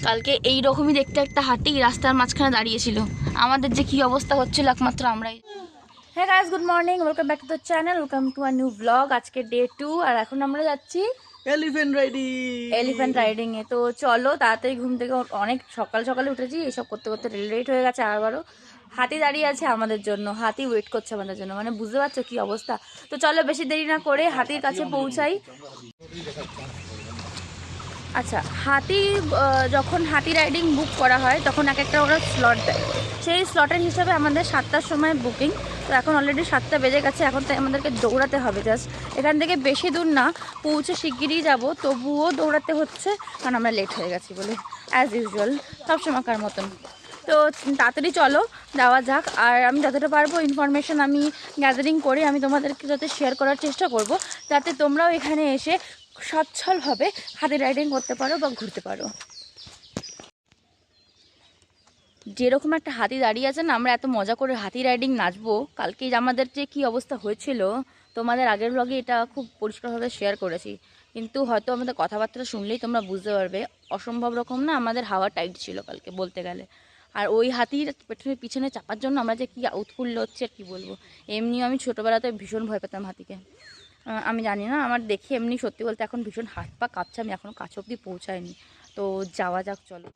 কালকে এই রকমই দেখতে একটা হাতি রাস্তার মাঝখানে দাঁড়িয়েছিল, আমাদের যে কি অবস্থা হচ্ছিল একমাত্র আমরাই। হ্যাঁ guys, good morning, welcome back to the channel, welcome to a new blog. আজকে ডে 2 আর এখন আমরা যাচ্ছি এলিফ্যান্ট রাইডিং এ। তো চলো তাড়াতাড়ি ঘুম থেকে, অনেক সকাল সকালে উঠেছি, এসব করতে করতে লেট হয়ে গেছে। আবারও হাতি দাঁড়িয়ে আছে আমাদের জন্য, হাতি ওয়েট করছে আমাদের জন্য, মানে বুঝতে পারছো কি অবস্থা। তো চলো বেশি দেরি না করে হাতির কাছে পৌঁছাই। আচ্ছা, যখন হাতি রাইডিং বুক করা হয় তখন এক একটা ওরা স্লট দেয়, সেই স্লটের হিসাবে আমাদের 7টার সময় বুকিং। তো এখন অলরেডি 7টা বেজে গেছে, এখন তাই আমাদেরকে দৌড়াতে হবে। জাস্ট এখান থেকে বেশি দূর না, পৌঁছে শিগগিরই যাব, তবুও দৌড়াতে হচ্ছে কারণ আমরা লেট হয়ে গেছি বলে, অ্যাজ ইউজুয়াল সবসময়কার মতন। তো তাড়াতাড়ি চলো যাওয়া যাক। আর আমি যতটা পারবো ইনফরমেশান আমি গ্যাদারিং করে আমি তোমাদেরকে যাতে শেয়ার করার চেষ্টা করব, যাতে তোমরাও এখানে এসে সচ্ছলভাবে হাতি রাইডিং করতে পারো বা ঘুরতে পারো। যেরকম একটা হাতি দাঁড়িয়ে আছে না, আমরা এত মজা করে হাতি রাইডিং নাচবো, কালকে আমাদের যে কি অবস্থা হয়েছিল তোমাদের আগের ব্লগে এটা খুব পরিষ্কারভাবে শেয়ার করেছি, কিন্তু হয়তো আমাদের কথাবার্তা শুনলেই তোমরা বুঝতে পারবে অসম্ভব রকম না আমাদের হাওয়া টাইট ছিল কালকে বলতে গেলে। আর ওই হাতির পিছনে চাপার জন্য আমরা যে কী উৎফুল্ল হচ্ছে আর কী বলবো। এমনিও আমি ছোটোবেলাতে ভীষণ ভয় পেতাম হাতিকে। আমি জানি না, আমার দেখে এমনি সত্যি বলতে এখন ভীষণ হাত পা কাঁপছে, আমি এখনও কাছে অবধি পৌঁছাইনি। তো যাওয়া যাক চলো।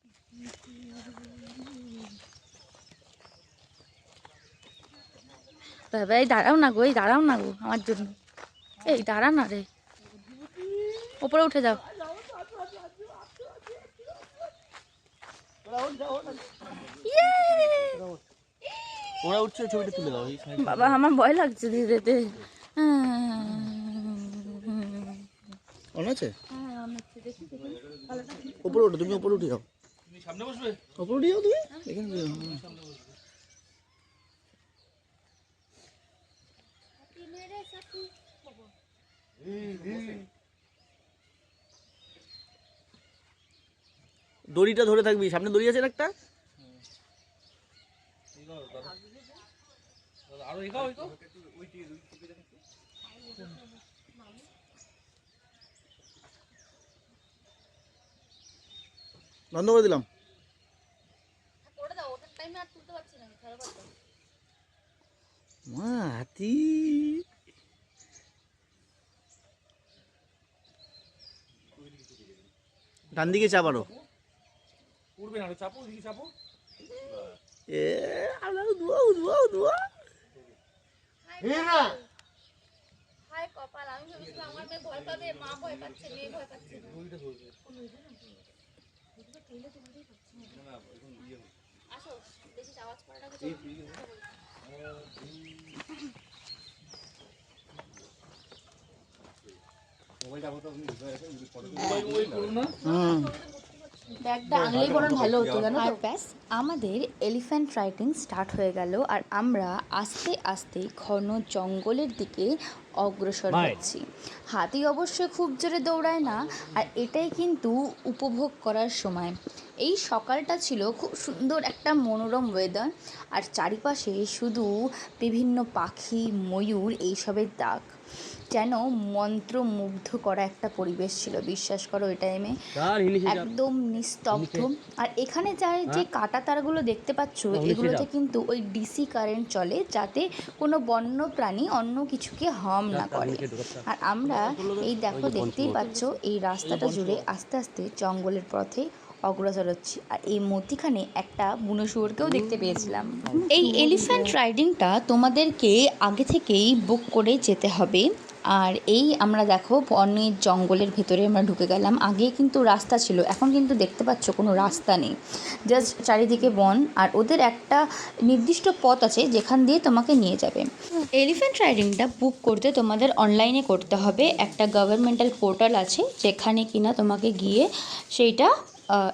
ভাই দাঁড়াও না গো, এই দাঁড়াও না গো আমার জন্য, এই দাঁড়া না রে, ওপরে উঠে যাও। ওরা উঠছে, ছবিটা তুলে দাও। বাবা আমার ভয় লাগছে ধীরে ধীরে। অন আছে? উপরে ওঠো, তুমি উপরে উঠে যাও। তুমি সামনে বসবে? উপরে উঠে যাও তুমি, এখানে দড়িটা ধরে থাকবি, সামনে দড়ি আছে একটা। বন্ধ করে দিলাম। মা হাতি ডান দিকে চাপারো, উঠবে না, চাপো দিকে চাপো। এ আলাদা দুয়া দুয়া দুয়া। হায় কপাল, আমি ভেবেছিলাম আমার মেয়ে ভয় পাবে, মা ভয় পাচ্ছে, মেয়ে ভয় পাচ্ছে না। আসো বেশি আওয়াজ করাটা কিছু ব্যাগটা আনলেই বরং ভালো হতো জানো। আর ব্যাস আমাদের এলিফ্যান্ট রাইডিং স্টার্ট হয়ে গেল, আর আমরা আস্তে আস্তে ঘন জঙ্গলের দিকে অগ্রসর হচ্ছি। হাতি অবশ্যই খুব জোরে দৌড়ায় না, আর এটাই কিন্তু উপভোগ করার সময়। এই সকালটা ছিল খুব সুন্দর একটা মনোরম ওয়েদার, আর চারিপাশে শুধু বিভিন্ন পাখি, ময়ূর এইসবের ডাক, যেন মন্ত্রমুগ্ধ করা একটা পরিবেশ ছিল। বিশ্বাস করো এই টাইমে একদম নিস্তব্ধ। আর এখানে যে কাটা তারগুলো দেখতে পাচ্ছ, এগুলোতে কিন্তু ওই ডিসি কারেন্ট চলে, যাতে কোনো বন্য প্রাণী অন্য কিছুকে হার্ম না করে। আর আমরা এই দেখো দেখতেই পাচ্ছ এই রাস্তাটা জুড়ে আস্তে আস্তে জঙ্গলের পথে অগ্রসর হচ্ছি। আর এই মধ্যিখানে একটা বুনো শুয়োরকেও দেখতে পেয়েছিলাম। এই এলিফ্যান্ট রাইডিংটা তোমাদেরকে আগে থেকেই বুক করে যেতে হবে। আর এই আমরা দেখো বনের জঙ্গলের ভেতরে আমরা ঢুকে গেলাম। আগে কিন্তু রাস্তা ছিল, এখন কিন্তু দেখতে পাচ্ছ কোনো রাস্তা নেই, জাস্ট চারিদিকে বন। আর ওদের একটা নির্দিষ্ট পথ আছে যেখান দিয়ে তোমাকে নিয়ে যাবে। এলিফ্যান্ট রাইডিংটা বুক করতে তোমাদের অনলাইনে করতে হবে, একটা গভর্নমেন্টাল পোর্টাল আছে যেখানে কিনা তোমাকে গিয়ে সেইটা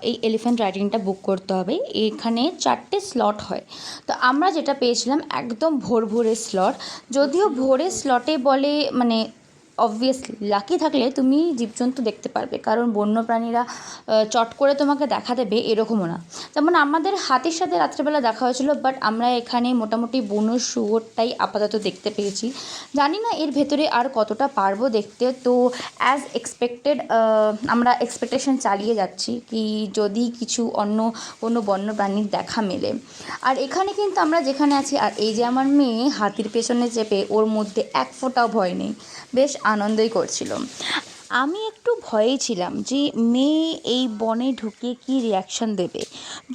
এই এলিফ্যান্ট রাইডিংটা বুক করতে হবে। এখানে 4টে স্লট হয়, তো আমরা যেটা পেয়েছিলাম একদম ভোরের স্লট। যদিও ভোরের স্লটে বলে মানে অবভিয়াসলি লাকি থাকলে তুমি জীবজন্তু দেখতে পারবে, কারণ বন্যপ্রাণীরা চট করে তোমাকে দেখা দেবে এরকমও না। যেমন আমাদের হাতির সাথে রাত্রেবেলা দেখা হয়েছিল, বাট আমরা এখানে মোটামুটি বনো শুয়োরটাই আপাতত দেখতে পেয়েছি। জানি না এর ভেতরে আর কতটা পারবো দেখতে। তো অ্যাজ এক্সপেক্টেড আমরা এক্সপেকটেশন চালিয়ে যাচ্ছি কি যদি কিছু অন্য কোনো বন্যপ্রাণীর দেখা মেলে। আর এখানে কিন্তু আমরা যেখানে আছি, আর এই যে আমার মেয়ে হাতির পেছনে চেপে, ওর মধ্যে এক ফোঁটাও ভয় নেই, বেশ আনন্দই করছিল। আমি একটু ভয়েই ছিলাম যে মেয়ে এই বনে ঢুকে কী রিয়াকশান দেবে,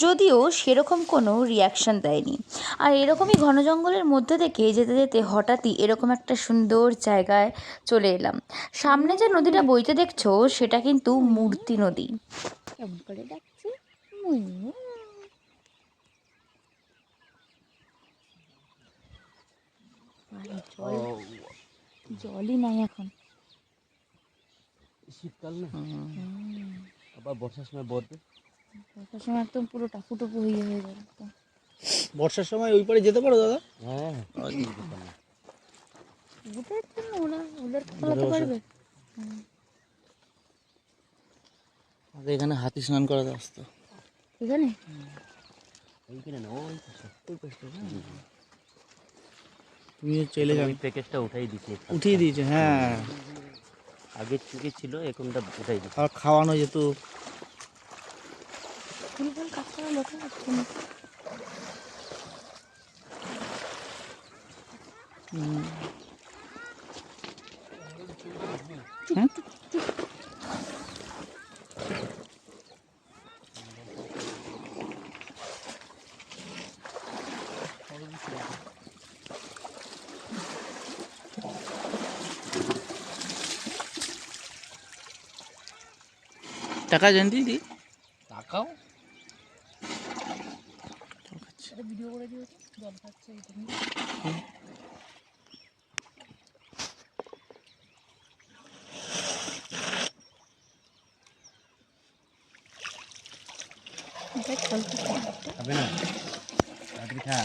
যদিও সেরকম কোনো রিয়াকশান দেয়নি। আর এরকমই ঘন জঙ্গলের মধ্যে থেকে যেতে যেতে হঠাৎই এরকম একটা সুন্দর জায়গায় চলে এলাম। সামনে যে নদীটা বইতে দেখছো সেটা কিন্তু মূর্তি নদী। কেমন করে ডাকছে জলই নাই এখন, শীতকাল না, আবার বর্ষার সময় বদলে, বর্ষার সময় একদম পুরো টাপুটুপু হয়ে গেল। বর্ষার সময় ওই পারে যেতে পারো দাদা? হ্যাঁ, ওদের জন্য ওদের ফলাতে পারবে। এখানে হাতি স্নান করাতে আসতো। এখানে ওইখানে না, তুমি চলে যাবে। প্যাকেজটা উঠিয়ে দিয়েছে। হ্যাঁ, আগে চুকে ছিল, এখনটা উঠাই দিয়েছে। আর খাওয়ানো যেত। ফুলফল কাঁচা লোক আছে না। টাকা জানতি দি টাকাও ভিডিও করে দিও তো, জল খাচ্ছে এখানে। হবে না, খা।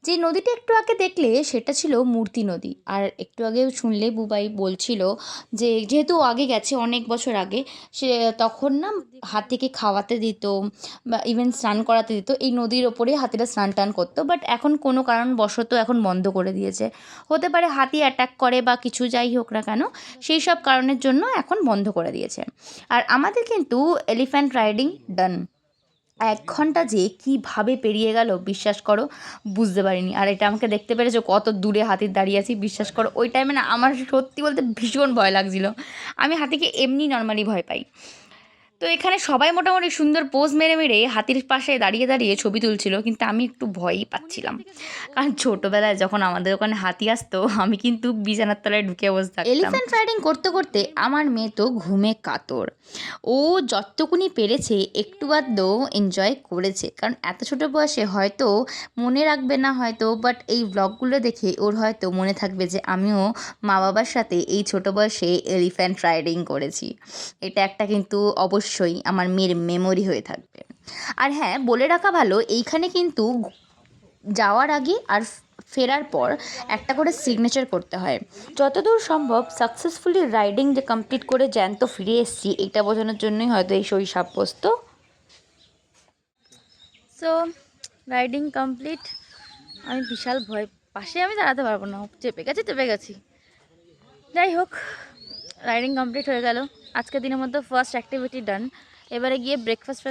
যে নদীটা একটু আগে দেখলে সেটা ছিল মূর্তি নদী। আর একটু আগেও শুনলে বুবাই বলছিল যে যেহেতু আগে গেছে অনেক বছর আগে, সে তখন না হাতিকে খাওয়াতে দিত বা ইভেন স্নান করাতে দিত, এই নদীর ওপরেই হাতিরা স্নান টান করতো। বাট এখন কোনো কারণবশত এখন বন্ধ করে দিয়েছে। হতে পারে হাতি অ্যাটাক করে বা কিছু, যাই হোক না কেন, সেই সব কারণের জন্য এখন বন্ধ করে দিয়েছে। আর আমাদের কিন্তু এলিফ্যান্ট রাইডিং ডান। 1 ঘন্টা যে কীভাবে পেরিয়ে গেল বিশ্বাস করো, বুঝতে পারিনি। আর এটা আমাকে দেখতে পেরেছো কত দূরে হাতির দাঁড়িয়ে আছি, বিশ্বাস করো ওই টাইমে না আমার সত্যি বলতে ভীষণ ভয় লাগছিল। আমি হাতিকে এমনি নর্মালি ভয় পাই। তো এখানে সবাই মোটামুটি সুন্দর পোজ মেরে মেরে হাতির পাশে দাঁড়িয়ে দাঁড়িয়ে ছবি তুলছিল, কিন্তু আমি একটু ভয়ই পাচ্ছিলাম। কারণ ছোটোবেলায় যখন আমাদের ওখানে হাতি আসতো আমি কিন্তু বিছানার তলায় ঢুকে বসে থাকতাম। এলিফ্যান্ট রাইডিং করতে করতে আমার মেয়ে তো ঘুমে কাতর। ও যতটুকুনি পেরেছে একটু আধটু এনজয় করেছে, কারণ এত ছোটো বয়সে হয়তো মনে রাখবে না হয়তো, বাট এই ব্লগগুলো দেখে ওর হয়তো মনে থাকবে যে আমিও মা বাবার সাথে এই ছোটো বয়সে এলিফ্যান্ট রাইডিং করেছি। এটা একটা কিন্তু অবশ্যই আমার মেয়ের মেমোরি হয়ে থাকবে। আর হ্যাঁ, বলে রাখা ভালো, এইখানে কিন্তু যাওয়ার আগে আর ফেরার পর একটা করে সিগনেচার করতে হয়। যতদূর সম্ভব সাকসেসফুলি রাইডিং যে কমপ্লিট করে জ্যান্ত ফিরে এসেছি, এটা বোঝানোর জন্যই হয়তো এই শরীর সাব্যস্ত। So riding complete. আমি বিশাল ভয়, পাশে আমি দাঁড়াতে পারবো না, চেপে গেছি। যাই হোক, রাইডিং কমপ্লিট হয়ে গেল। আজকের দিনের মধ্যে ফার্স্ট অ্যাক্টিভিটি ডান। এবারে গিয়ে ব্রেকফাস্ট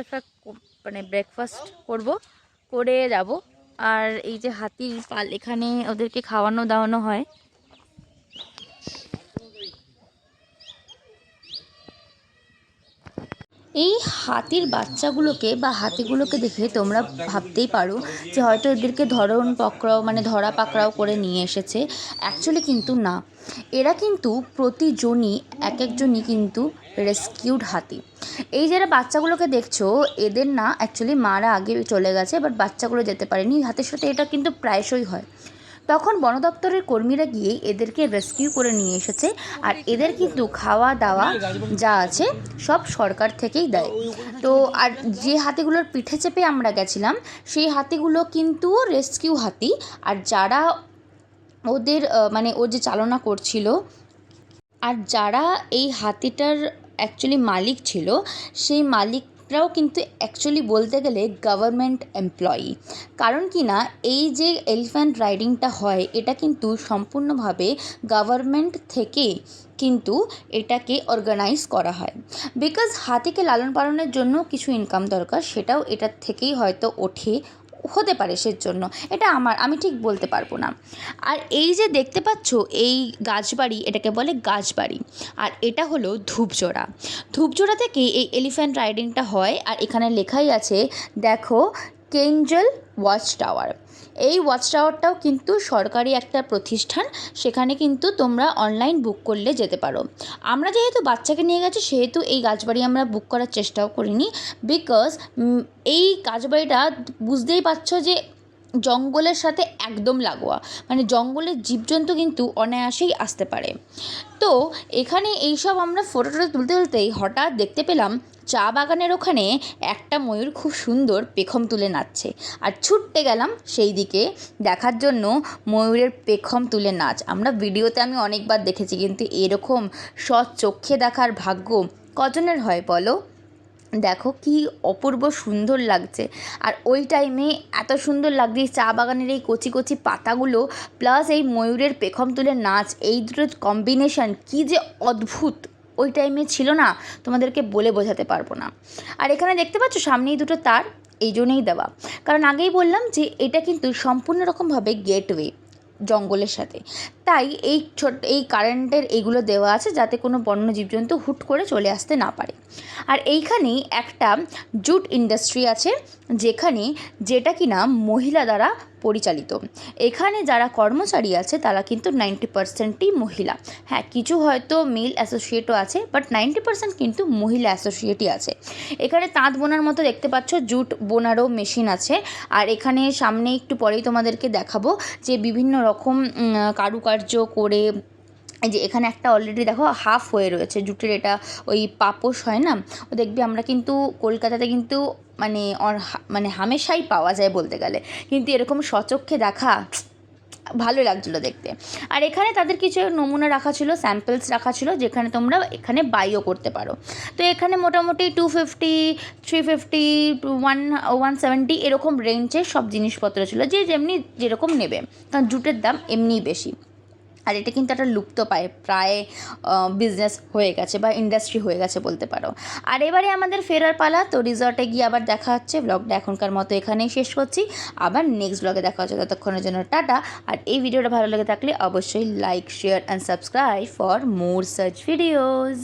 করে যাব। আর এই যে হাতির পাল, এখানে ওদেরকে খাওয়ানো দাওয়ানো হয়। এই হাতির বাচ্চাগুলোকে বা হাতিগুলোকে দেখে তোমরা ভাবতেই পারো যে হয়তো এদেরকে ধরা পাকড়াও করে নিয়ে এসেছে। অ্যাকচুয়ালি কিন্তু না, এরা কিন্তু প্রতিজনই একজনই কিন্তু রেস্কিউড হাতি। এই যারা বাচ্চাগুলোকে দেখছো, এদের না অ্যাকচুয়ালি মারা আগে চলে গেছে, বাট বাচ্চাগুলো যেতে পারেনি। হাতির সাথে এটা কিন্তু প্রায়শই হয়। তখন বন দপ্তরের কর্মীরা গিয়ে এদেরকে রেস্কিউ করে নিয়ে এসেছে। আর এদের কিন্তু খাওয়া দাওয়া যা আছে সব সরকার থেকেই দেয়। তো আর যে হাতিগুলোর পিঠে চেপে আমরা গেছিলাম, সেই হাতিগুলো কিন্তু রেস্কিউ হাতি। আর যারা ওদের মানে ও যে চালনা করছিল, আর যারা এই হাতিটার অ্যাকচুয়ালি মালিক ছিল, সেই মালিকরাও কিন্তু অ্যাকচুয়ালি বলতে গেলে গভর্নমেন্ট এমপ্লয়ি। কারণ কি না, এই যে এলিফ্যান্ট রাইডিংটা হয় এটা কিন্তু সম্পূর্ণভাবে গভর্নমেন্ট থেকে কিন্তু এটাকে অর্গানাইজ করা হয়। বিকজ হাতিকে লালন পালনের জন্য কিছু ইনকাম দরকার, সেটাও এটার থেকেই হয়তো হতে পারে সেজন্য, এটা আমি ঠিক বলতে পারবো না। আর এই যে দেখতে পাচ্ছ এই গাছবাড়ি, এটাকে বলে গাছবাড়ি, আর এটা হলো ধূপজোড়া। ধূপজোড়া থেকে এই এলিফ্যান্ট রাইডিংটা হয়। আর এখানে লেখাই আছে দেখো, কেঞ্জল ওয়াচ টাওয়ার। এই ওয়াচ টাওয়ারটাও কিন্তু সরকারি একটা প্রতিষ্ঠান, সেখানে কিন্তু তোমরা অনলাইন বুক করলে যেতে পারো। আমরা যেহেতু বাচ্চাকে নিয়ে গেছি সেহেতু এই গাছবাড়ি আমরা বুক করার চেষ্টাও করিনি, বিকজ এই গাছবাড়িটা বুঝতেই পারছো যে জঙ্গলের সাথে একদম লাগোয়া, মানে জঙ্গলের জীবজন্তু কিন্তু অনায়াসেই আসতে পারে। তো এখানে এইসব আমরা ফটো তুলতে তুলতেই হঠাৎ দেখতে পেলাম চা বাগানের ওখানে একটা ময়ূর খুব সুন্দর পেখম তুলে নাচছে, আর ছুটতে গেলাম সেই দিকে দেখার জন্য ময়ূরের পেখম তুলে নাচ। আমরা ভিডিওতে আমি অনেকবার দেখেছি, কিন্তু এরকম স্বচক্ষে দেখার ভাগ্য কজনের হয় বলো? দেখো কি অপূর্ব সুন্দর লাগছে। আর ওই টাইমে এত সুন্দর লাগছে চা বাগানের এই কচি কচি পাতাগুলো প্লাস এই ময়ূরের পেখম তুলে নাচ, এই দুটোর কম্বিনেশন কি যে অদ্ভুত ওই টাইমে ছিল না, তোমাদেরকে বলে বোঝাতে পারবো না। আর এখানে দেখতে পাচ্ছ সামনেই দুটো তার, এই জন্যই দেওয়া, কারণ আগেই বললাম যে এটা কিন্তু সম্পূর্ণ রকমভাবে গেটওয়ে জঙ্গলের সাথে, তাই এই কারেন্টের এইগুলো দেওয়া আছে যাতে কোনো বন্য জীবজন্তু হুট করে চলে আসতে না পারে। আর এইখানেই একটা জুট ইন্ডাস্ট্রি আছে, যেটা কিনা মহিলা দ্বারা পরিচালিত। এখানে যারা কর্মচারী আছে তারা কিন্তু 90%ই মহিলা। হ্যাঁ, কিছু হয়তো মেল অ্যাসোসিয়েটও আছে, বাট 90% কিন্তু মহিলা অ্যাসোসিয়েটই আছে। এখানে তাঁত বোনার মতো দেখতে পাচ্ছ, জুট বোনারও মেশিন আছে। আর এখানে সামনে একটু পরেই তোমাদেরকে দেখাবো যে বিভিন্ন রকম কারুকার্য করে, এই যে এখানে একটা অলরেডি দেখো হাফ হয়ে রয়েছে জুটের, এটা ওই পাপোশ হয় না, ও দেখবি আমরা কিন্তু কলকাতাতে কিন্তু মানে হামেশাই পাওয়া যায় বলতে গেলে, কিন্তু এরকম স্বচক্ষে দেখা ভালো লাগছিলো দেখতে। আর এখানে তাদের কিছু নমুনা রাখা ছিল, স্যাম্পলস রাখা ছিল, যেখানে তোমরা এখানে বাইও করতে পারো। তো এখানে মোটামুটি 250, 350, 170 এরকম রেঞ্জের সব জিনিসপত্র ছিল, যেরকম নেবে, কারণ জুটের দাম এমনিই বেশি। আর এটা কিন্তু একটা লুপ্ত প্রায় বিজনেস হয়ে গেছে বা ইন্ডাস্ট্রি হয়ে গেছে বলতে পারো। আর এবারে আমাদের ফেরার পালা, তো রিসর্টে গিয়ে আবার দেখা হচ্ছে। ব্লগটা এখনকার মতো এখানেই শেষ করছি, আবার নেক্সট ব্লগে দেখা হচ্ছে, ততক্ষণের জন্য টাটা। আর এই ভিডিওটা ভালো লেগে থাকলে অবশ্যই like, share and subscribe for more such videos.